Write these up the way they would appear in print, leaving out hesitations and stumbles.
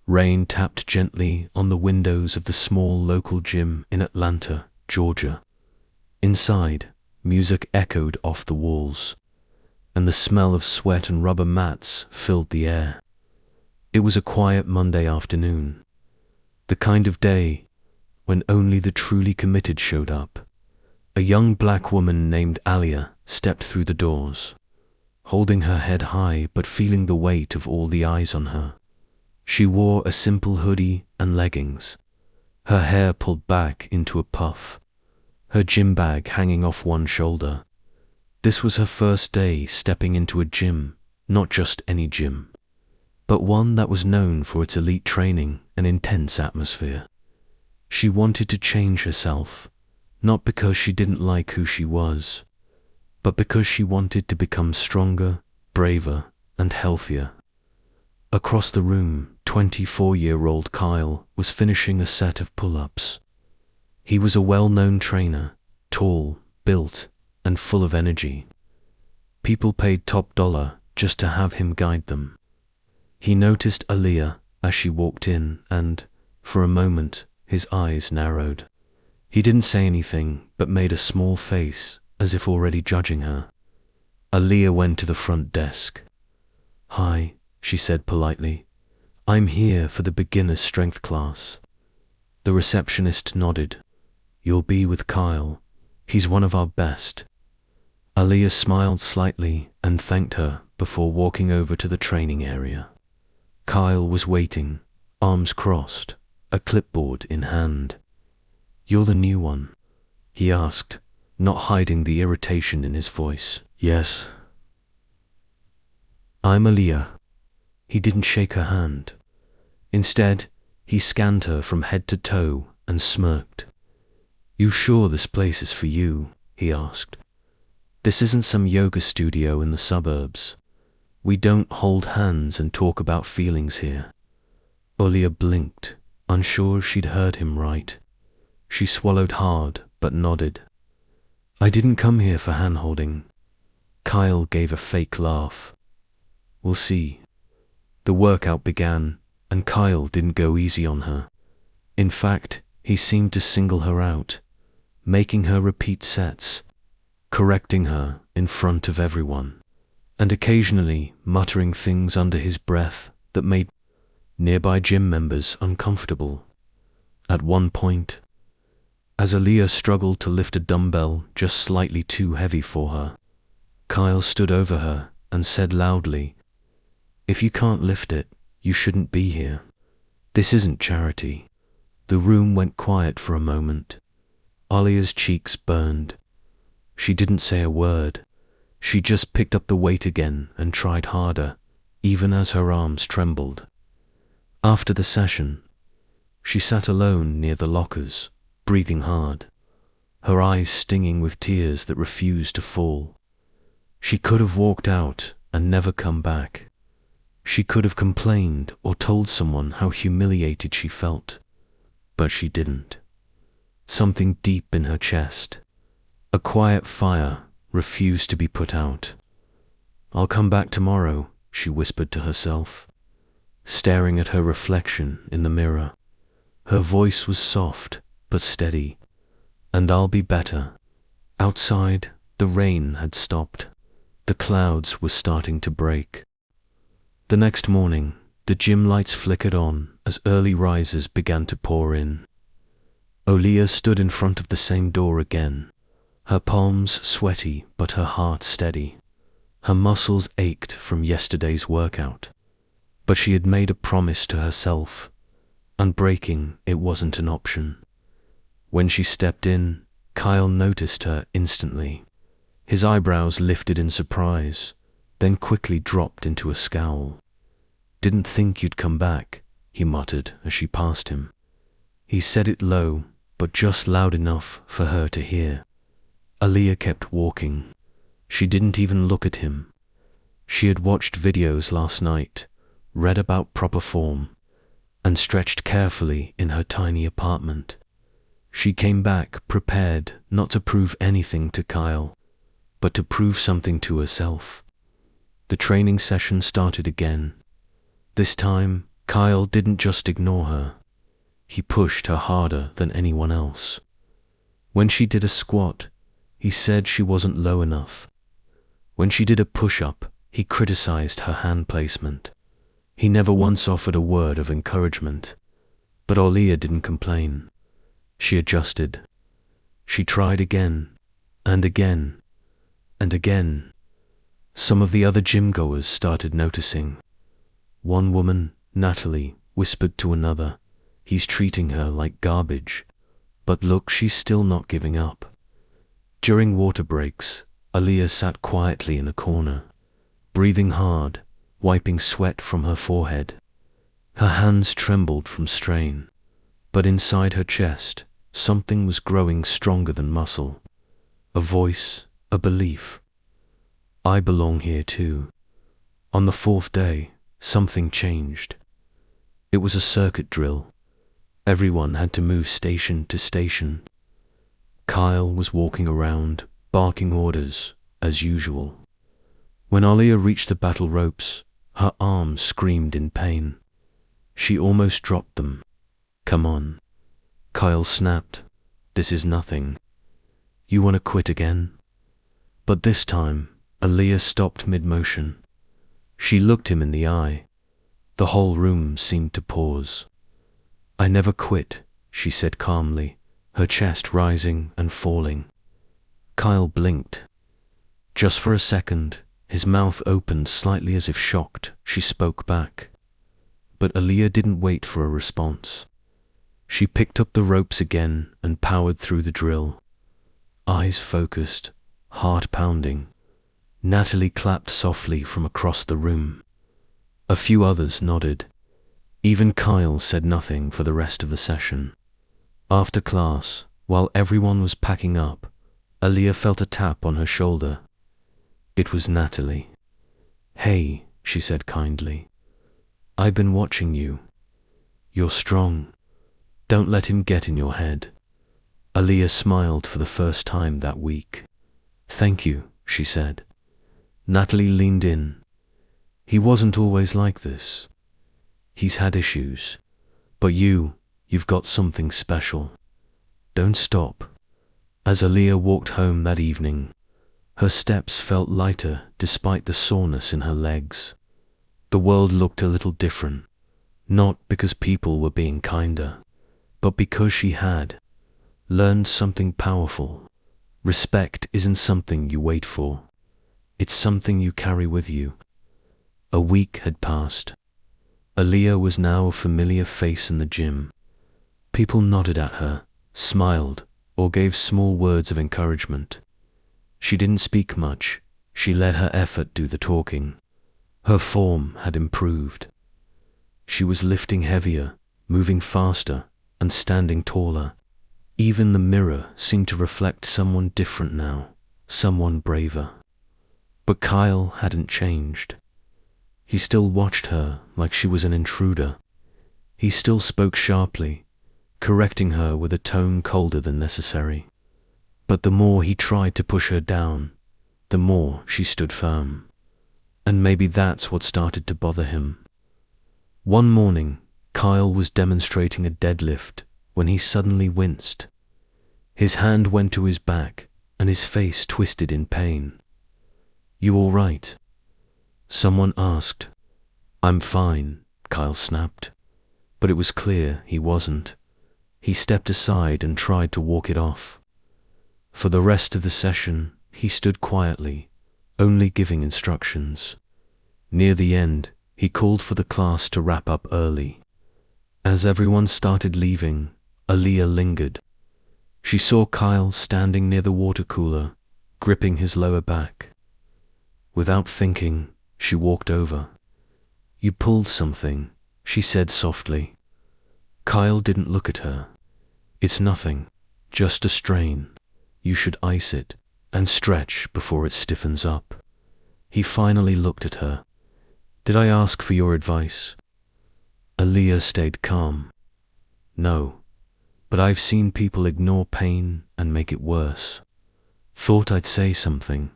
Rain tapped gently on the windows of the small local gym in Atlanta, Georgia. Inside, music echoed off the walls, and the smell of sweat and rubber mats filled the air. It was a quiet Monday afternoon, the kind of day when only the truly committed showed up. A young black woman named Alia stepped through the doors, holding her head high but feeling the weight of all the eyes on her. She wore a simple hoodie and leggings, her hair pulled back into a puff, her gym bag hanging off one shoulder. This was her first day stepping into a gym, not just any gym, but one that was known for its elite training and intense atmosphere. She wanted to change herself, not because she didn't like who she was, but because she wanted to become stronger, braver, and healthier. Across the room, 24-year-old Kyle was finishing a set of pull-ups. He was a well-known trainer, tall, built, and full of energy. People paid top dollar just to have him guide them. He noticed Alia as she walked in and, for a moment, his eyes narrowed. He didn't say anything but made a small face as if already judging her. Alia went to the front desk. "Hi," she said politely. "I'm here for the beginner's strength class." The receptionist nodded. "You'll be with Kyle. He's one of our best." Alia smiled slightly and thanked her before walking over to the training area. Kyle was waiting, arms crossed, a clipboard in hand. "You're the new one?" he asked, not hiding the irritation in his voice. "Yes." "I'm Alia." He didn't shake her hand. Instead, he scanned her from head to toe and smirked. "You sure this place is for you?" he asked. "This isn't some yoga studio in the suburbs. We don't hold hands and talk about feelings here." Alia blinked, unsure if she'd heard him right. She swallowed hard but nodded. "I didn't come here for hand-holding." Kyle gave a fake laugh. "We'll see." The workout began, and Kyle didn't go easy on her. In fact, he seemed to single her out, making her repeat sets, correcting her in front of everyone, and occasionally muttering things under his breath that made nearby gym members uncomfortable. At one point, as Alia struggled to lift a dumbbell just slightly too heavy for her, Kyle stood over her and said loudly, "If you can't lift it, you shouldn't be here. This isn't charity." The room went quiet for a moment. Alia's cheeks burned. She didn't say a word. She just picked up the weight again and tried harder, even as her arms trembled. After the session, she sat alone near the lockers, breathing hard, her eyes stinging with tears that refused to fall. She could have walked out and never come back. She could have complained or told someone how humiliated she felt, but she didn't. Something deep in her chest, a quiet fire, refused to be put out. "I'll come back tomorrow," she whispered to herself, staring at her reflection in the mirror. Her voice was soft but steady. "And I'll be better." Outside, the rain had stopped. The clouds were starting to break. The next morning, the gym lights flickered on as early risers began to pour in. Alia stood in front of the same door again, her palms sweaty but her heart steady. Her muscles ached from yesterday's workout, but she had made a promise to herself, and breaking it wasn't an option. When she stepped in, Kyle noticed her instantly. His eyebrows lifted in surprise, then quickly dropped into a scowl. "Didn't think you'd come back," he muttered as she passed him. He said it low, but just loud enough for her to hear. Alia kept walking. She didn't even look at him. She had watched videos last night, read about proper form, and stretched carefully in her tiny apartment. She came back prepared not to prove anything to Kyle, but to prove something to herself. The training session started again. This time, Kyle didn't just ignore her. He pushed her harder than anyone else. When she did a squat, he said she wasn't low enough. When she did a push-up, he criticized her hand placement. He never once offered a word of encouragement. But Aaliyah didn't complain. She adjusted. She tried again, and again, and again. Some of the other gym-goers started noticing. One woman, Natalie, whispered to another, "He's treating her like garbage. But look, she's still not giving up." During water breaks, Aaliyah sat quietly in a corner, breathing hard, wiping sweat from her forehead. Her hands trembled from strain, but inside her chest, something was growing stronger than muscle. A voice, a belief. I belong here too. On the fourth day, something changed. It was a circuit drill. Everyone had to move station to station. Kyle was walking around, barking orders, as usual. When Aaliyah reached the battle ropes, her arms screamed in pain. She almost dropped them. "Come on." Kyle snapped. "This is nothing. You want to quit again?" But this time, Aaliyah stopped mid-motion. She looked him in the eye. The whole room seemed to pause. "I never quit," she said calmly, her chest rising and falling. Kyle blinked. Just for a second, his mouth opened slightly as if shocked. She spoke back. But Aaliyah didn't wait for a response. She picked up the ropes again and powered through the drill. Eyes focused, heart pounding. Natalie clapped softly from across the room. A few others nodded. Even Kyle said nothing for the rest of the session. After class, while everyone was packing up, Aaliyah felt a tap on her shoulder. It was Natalie. "Hey," she said kindly. "I've been watching you. You're strong. Don't let him get in your head." Aaliyah smiled for the first time that week. "Thank you," she said. Natalie leaned in. "He wasn't always like this. He's had issues. But you've got something special. Don't stop." As Aaliyah walked home that evening, her steps felt lighter despite the soreness in her legs. The world looked a little different, not because people were being kinder, but because she had learned something powerful. Respect isn't something you wait for. It's something you carry with you. A week had passed. Aaliyah was now a familiar face in the gym. People nodded at her, smiled, or gave small words of encouragement. She didn't speak much. She let her effort do the talking. Her form had improved. She was lifting heavier, moving faster, and standing taller. Even the mirror seemed to reflect someone different now, someone braver. But Kyle hadn't changed. He still watched her like she was an intruder. He still spoke sharply, correcting her with a tone colder than necessary. But the more he tried to push her down, the more she stood firm. And maybe that's what started to bother him. One morning, Kyle was demonstrating a deadlift when he suddenly winced. His hand went to his back, and his face twisted in pain. "You all right?" someone asked. "I'm fine," Kyle snapped. But it was clear he wasn't. He stepped aside and tried to walk it off. For the rest of the session, he stood quietly, only giving instructions. Near the end, he called for the class to wrap up early. As everyone started leaving, Aaliyah lingered. She saw Kyle standing near the water cooler, gripping his lower back. Without thinking, she walked over. "You pulled something," she said softly. Kyle didn't look at her. "It's nothing, just a strain. You should ice it and stretch before it stiffens up." He finally looked at her. "Did I ask for your advice?" Aaliyah stayed calm. "No, but I've seen people ignore pain and make it worse. Thought I'd say something."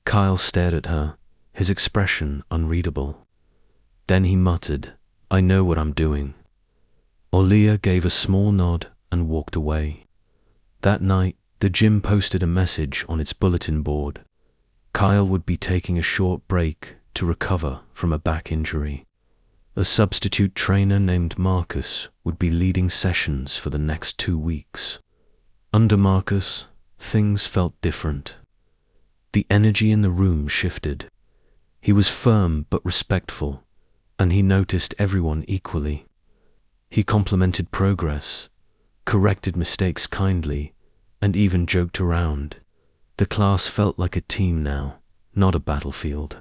Kyle stared at her, his expression unreadable. Then he muttered, I know what I'm doing. Aaliyah gave a small nod and walked away. That night, the gym posted a message on its bulletin board. Kyle would be taking a short break to recover from a back injury. A substitute trainer named Marcus would be leading sessions for the next 2 weeks. Under Marcus, things felt different. The energy in the room shifted. He was firm but respectful, and he noticed everyone equally. He complimented progress, corrected mistakes kindly, and even joked around. The class felt like a team now, not a battlefield.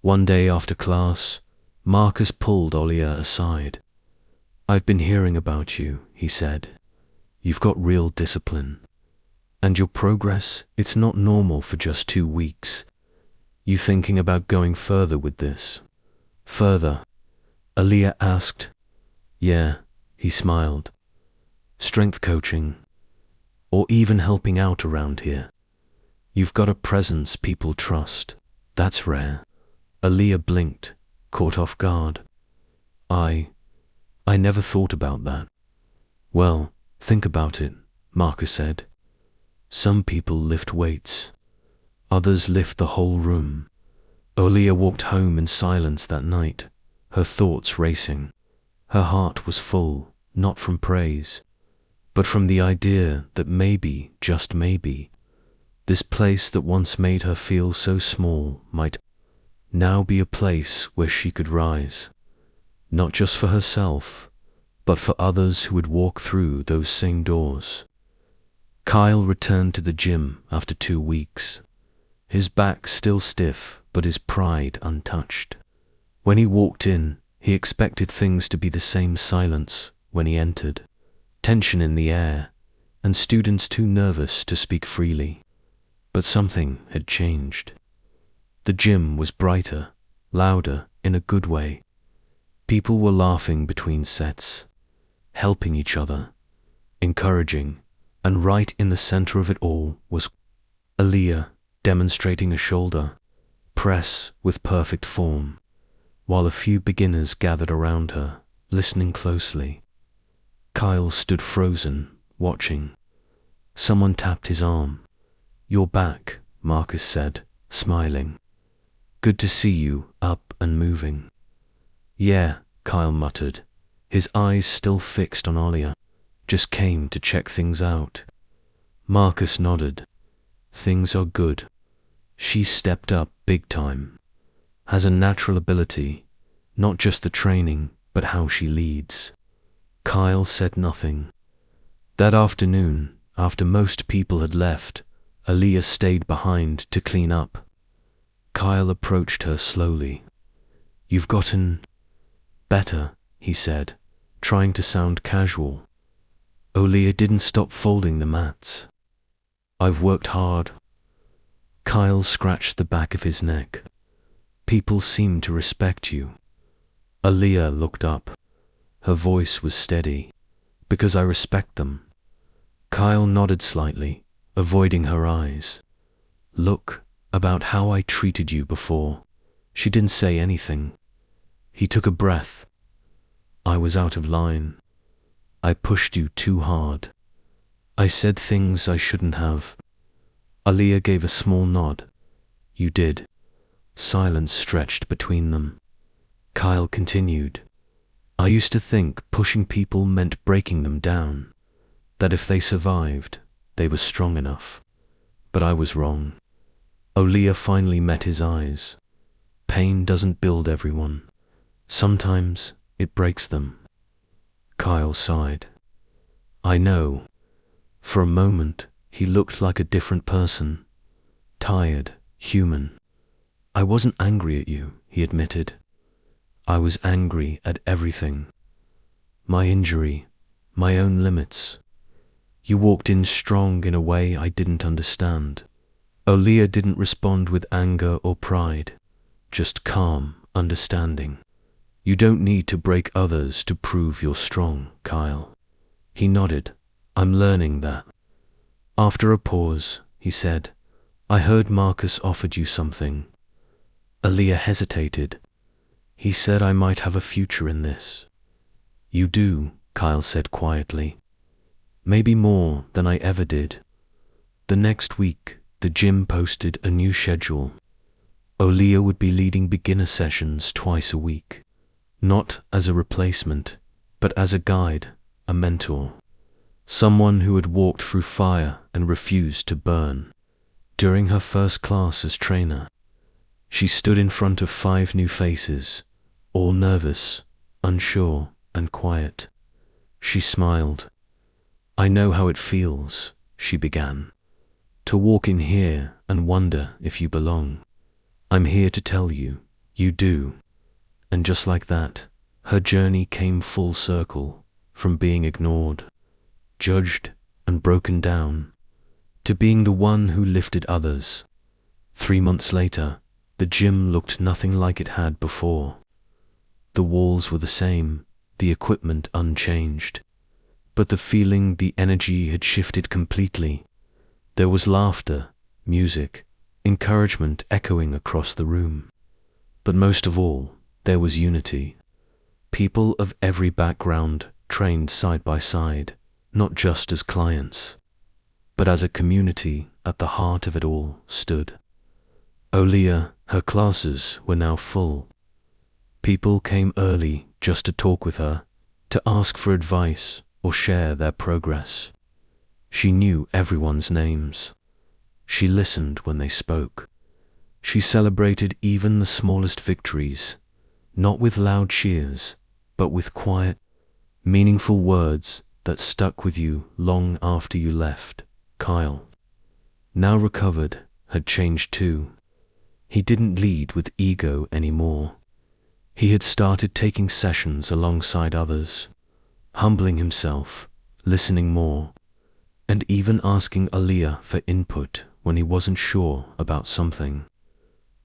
One day after class, Marcus pulled Aaliyah aside. "I've been hearing about you," he said. "You've got real discipline. And your progress, it's not normal for just 2 weeks. You thinking about going further with this?" "Further?" Aaliyah asked. "Yeah," he smiled. "Strength coaching. Or even helping out around here. You've got a presence people trust. That's rare." Aaliyah blinked, caught off guard. I never thought about that." "Well, think about it," Marcus said. "Some people lift weights. Others lift the whole room." Aaliyah walked home in silence that night, her thoughts racing. Her heart was full, not from praise, but from the idea that maybe, just maybe, this place that once made her feel so small might now be a place where she could rise, not just for herself, but for others who would walk through those same doors. Kyle returned to the gym after 2 weeks, his back still stiff but his pride untouched. When he walked in, he expected things to be the same silence when he entered, tension in the air, and students too nervous to speak freely. But something had changed. The gym was brighter, louder in a good way. People were laughing between sets, helping each other, encouraging, and right in the center of it all was Aaliyah demonstrating a shoulder press with perfect form, while a few beginners gathered around her, listening closely. Kyle stood frozen, watching. Someone tapped his arm. "You're back," Marcus said, smiling. "Good to see you up and moving." "Yeah," Kyle muttered, his eyes still fixed on Aaliyah. "Just came to check things out." Marcus nodded. "Things are good. She stepped up big time. Has a natural ability, not just the training, but how she leads." Kyle said nothing. That afternoon, after most people had left, Aaliyah stayed behind to clean up. Kyle approached her slowly. "You've gotten better," he said, trying to sound casual. Aaliyah didn't stop folding the mats. "I've worked hard." Kyle scratched the back of his neck. "People seem to respect you." Aaliyah looked up. Her voice was steady. "Because I respect them." Kyle nodded slightly, avoiding her eyes. "Look, about how I treated you before." She didn't say anything. He took a breath. "I was out of line. I pushed you too hard. I said things I shouldn't have." Aaliyah gave a small nod. "You did." Silence stretched between them. Kyle continued. "I used to think pushing people meant breaking them down, that if they survived, they were strong enough. But I was wrong." Aaliyah finally met his eyes. "Pain doesn't build everyone. Sometimes it breaks them." Kyle sighed. "I know." For a moment, he looked like a different person. Tired, human. "I wasn't angry at you," he admitted. "I was angry at everything. My injury, my own limits. You walked in strong in a way I didn't understand." Aaliyah didn't respond with anger or pride, just calm understanding. "You don't need to break others to prove you're strong, Kyle." He nodded. "I'm learning that." After a pause, he said, "I heard Marcus offered you something." Aaliyah hesitated. He said I might have a future in this. You do, Kyle said quietly. Maybe more than I ever did. The next week, the gym posted a new schedule. Aaliyah would be leading beginner sessions twice a week. Not as a replacement, but as a guide, a mentor. Someone who had walked through fire and refused to burn. During her first class as trainer, she stood in front of 5 new faces, all nervous, unsure, and quiet. She smiled. I know how it feels, she began, to walk in here and wonder if you belong. I'm here to tell you, you do. And just like that, her journey came full circle, from being ignored, judged, and broken down, to being the one who lifted others. 3 months later, the gym looked nothing like it had before. The walls were the same, the equipment unchanged. But the feeling, the energy had shifted completely. There was laughter, music, encouragement echoing across the room. But most of all, there was unity. People of every background trained side by side, not just as clients, but as a community. At the heart of it all stood Aaliyah. Her classes were now full. People came early just to talk with her, to ask for advice or share their progress. She knew everyone's names. She listened when they spoke. She celebrated even the smallest victories, not with loud cheers, but with quiet, meaningful words that stuck with you long after you left. Kyle, now recovered, had changed too. He didn't lead with ego anymore. He had started taking sessions alongside others, humbling himself, listening more, and even asking Aaliyah for input when he wasn't sure about something.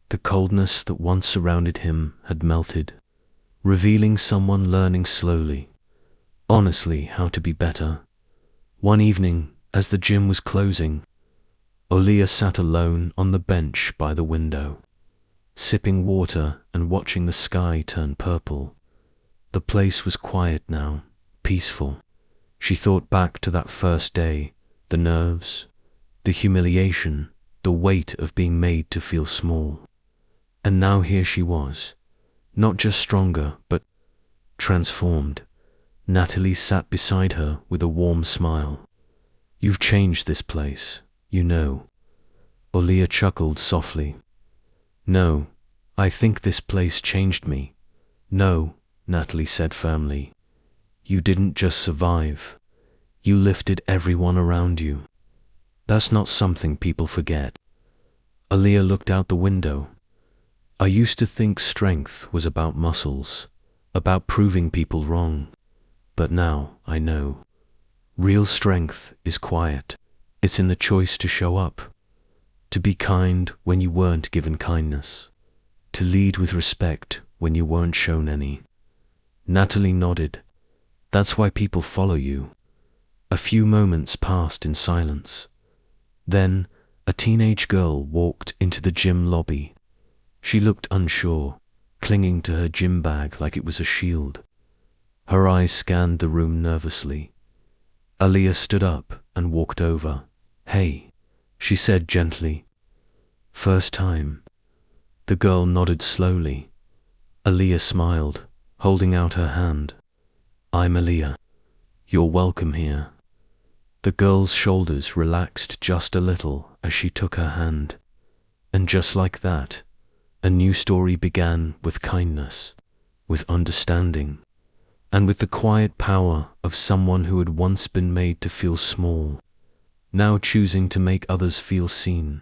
The coldness that once surrounded him had melted, revealing someone learning slowly, honestly, how to be better. One evening, as the gym was closing, Aaliyah sat alone on the bench by the window, sipping water and watching the sky turn purple. The place was quiet now, peaceful. She thought back to that first day, the nerves, the humiliation, the weight of being made to feel small. And now here she was, not just stronger, but transformed. Natalie sat beside her with a warm smile. You've changed this place, you know. Aaliyah chuckled softly. No, I think this place changed me. No, Natalie said firmly. You didn't just survive. You lifted everyone around you. That's not something people forget. Aaliyah looked out the window. I used to think strength was about muscles, about proving people wrong. But now I know. Real strength is quiet. It's in the choice to show up, to be kind when you weren't given kindness, to lead with respect when you weren't shown any. Natalie nodded. That's why people follow you. A few moments passed in silence. Then, a teenage girl walked into the gym lobby. She looked unsure, clinging to her gym bag like it was a shield. Her eyes scanned the room nervously. Aaliyah stood up and walked over. Hey, she said gently. First time. The girl nodded slowly. Aaliyah smiled, holding out her hand. I'm Aaliyah. You're welcome here. The girl's shoulders relaxed just a little as she took her hand. And just like that, a new story began with kindness, with understanding, and with the quiet power of someone who had once been made to feel small, now choosing to make others feel seen.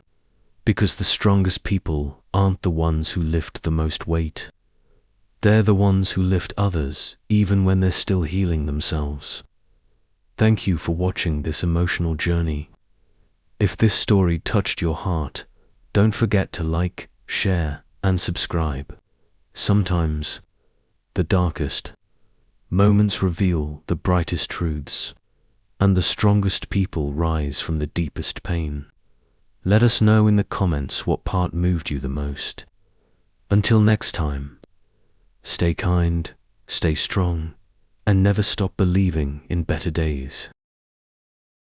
Because the strongest people aren't the ones who lift the most weight. They're the ones who lift others, even when they're still healing themselves. Thank you for watching this emotional journey. If this story touched your heart, don't forget to like, share, and subscribe. Sometimes, the darkest moments reveal the brightest truths, and the strongest people rise from the deepest pain. Let us know in the comments what part moved you the most. Until next time, Stay kind, stay strong, and never stop believing in better days.